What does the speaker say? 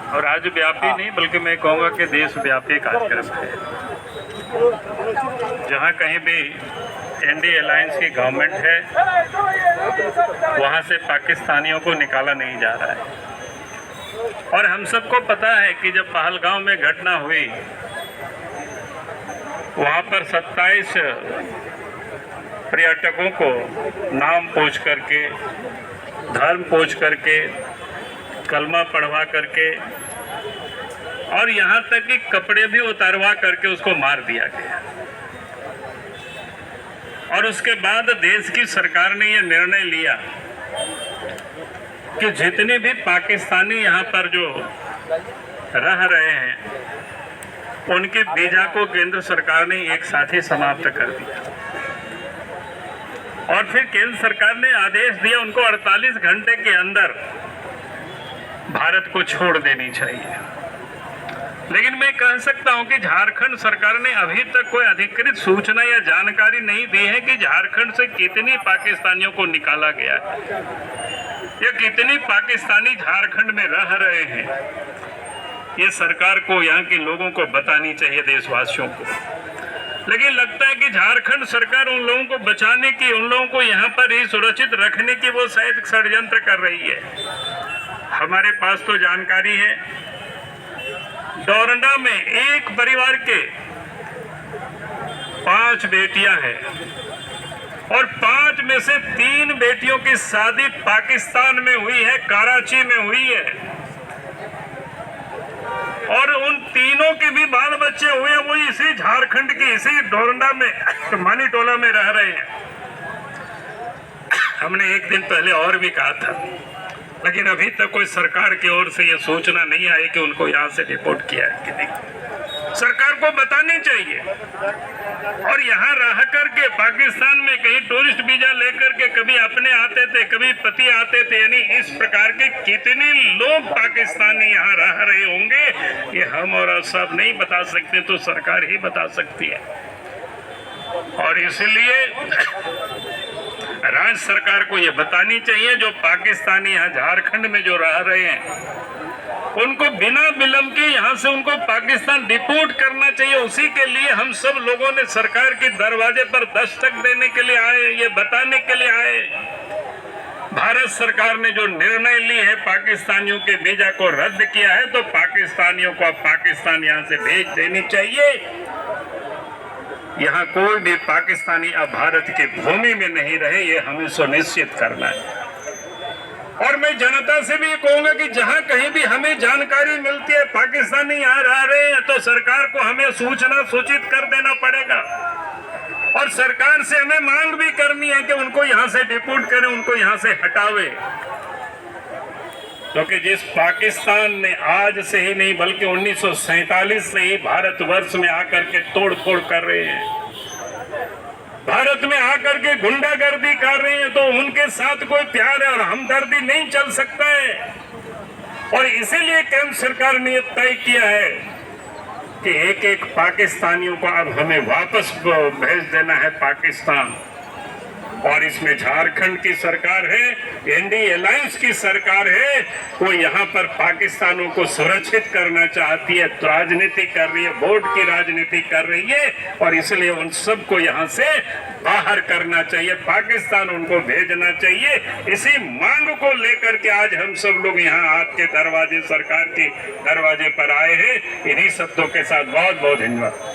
और राज्यव्यापी नहीं बल्कि मैं कहूँगा कि देशव्यापी कार्यक्रम है। जहाँ कहीं भी एनडीए अलायंस की गवर्नमेंट है वहाँ से पाकिस्तानियों को निकाला नहीं जा रहा है। और हम सबको पता है कि जब पहलगाम में घटना हुई वहाँ पर 27 पर्यटकों को नाम पूछ करके, धर्म पूछ करके, कलमा पढ़वा करके और यहाँ तक कि कपड़े भी उतारवा करके उसको मार दिया गया। और उसके बाद देश की सरकार ने यह निर्णय लिया कि जितने भी पाकिस्तानी यहाँ पर जो रह रहे हैं उनके वीजा को केंद्र सरकार ने एक साथ ही समाप्त कर दिया। और फिर केंद्र सरकार ने आदेश दिया उनको 48 घंटे के अंदर भारत को छोड़ देनी चाहिए। लेकिन मैं कह सकता हूं कि झारखंड सरकार ने अभी तक कोई अधिकृत सूचना या जानकारी नहीं दी है कि झारखंड से कितनी पाकिस्तानियों को निकाला गया है या कितनी पाकिस्तानी झारखंड में रह रहे हैं। ये सरकार को, यहाँ के लोगों को बतानी चाहिए, देशवासियों को। लेकिन लगता है कि झारखंड सरकार उन लोगों को बचाने की, उन लोगों को यहाँ पर ही सुरक्षित रखने की वो शायद षड्यंत्र कर रही है। हमारे पास तो जानकारी है डोरंडा में एक परिवार के 5 बेटियां हैं और 5 में से 3 बेटियों की शादी पाकिस्तान में हुई है, कराची में हुई है। और उन तीनों के भी बाल बच्चे हुए हैं, वो इसी झारखंड की, इसी डोरंडा में, मानीटोला में रह रहे हैं। हमने एक दिन पहले और भी कहा था, लेकिन अभी तक कोई सरकार की ओर से यह सूचना नहीं आई कि उनको यहाँ से रिपोर्ट किया है कि नहीं। सरकार को बतानी चाहिए। और यहाँ रह करके पाकिस्तान में कहीं टूरिस्ट वीजा लेकर के कभी अपने आते थे, कभी पति आते थे, यानी इस प्रकार के कितने लोग पाकिस्तानी यहाँ रह रहे होंगे ये हम और आप सब नहीं बता सकते, तो सरकार ही बता सकती है। और इसलिए राज्य सरकार को ये बतानी चाहिए जो पाकिस्तानी यहाँ झारखंड में जो रह रहे हैं उनको बिना विलंब के यहाँ से उनको पाकिस्तान डिपोर्ट करना चाहिए। उसी के लिए हम सब लोगों ने सरकार के दरवाजे पर दस्तक देने के लिए आए, ये बताने के लिए आए। भारत सरकार ने जो निर्णय ली है पाकिस्तानियों के वीजा को रद्द किया है, तो पाकिस्तानियों को अब पाकिस्तान यहाँ से भेज देनी चाहिए। यहाँ कोई भी पाकिस्तानी अब भारत की भूमि में नहीं रहे, ये हमें सुनिश्चित करना है। और मैं जनता से भी कहूंगा कि जहां कहीं भी हमें जानकारी मिलती है पाकिस्तानी यहाँ रह रहे हैं, तो सरकार को हमें सूचित कर देना पड़ेगा। और सरकार से हमें मांग भी करनी है कि उनको यहाँ से डिपोर्ट करें, उनको यहाँ से हटावे। क्योंकि जिस पाकिस्तान ने आज से ही नहीं बल्कि 1947 से ही भारतवर्ष में आकर के तोड़-फोड़ कर रहे हैं, भारत में आकर के गुंडागर्दी कर रहे हैं, तो उनके साथ कोई प्यार और हमदर्दी नहीं चल सकता है। और इसीलिए केंद्र सरकार ने तय किया है कि एक पाकिस्तानियों को अब हमें वापस भेज देना है पाकिस्तान। और इसमें झारखंड की सरकार है, एनडीए अलायंस की सरकार है, वो यहाँ पर पाकिस्तानों को सुरक्षित करना चाहती है, तो राजनीति कर रही है, वोट की राजनीति कर रही है। और इसलिए उन सबको यहाँ से बाहर करना चाहिए, पाकिस्तान उनको भेजना चाहिए। इसी मांग को लेकर के आज हम सब लोग यहाँ आपके दरवाजे, सरकार के दरवाजे पर आए हैं। इन्हीं शब्दों के साथ बहुत बहुत धन्यवाद।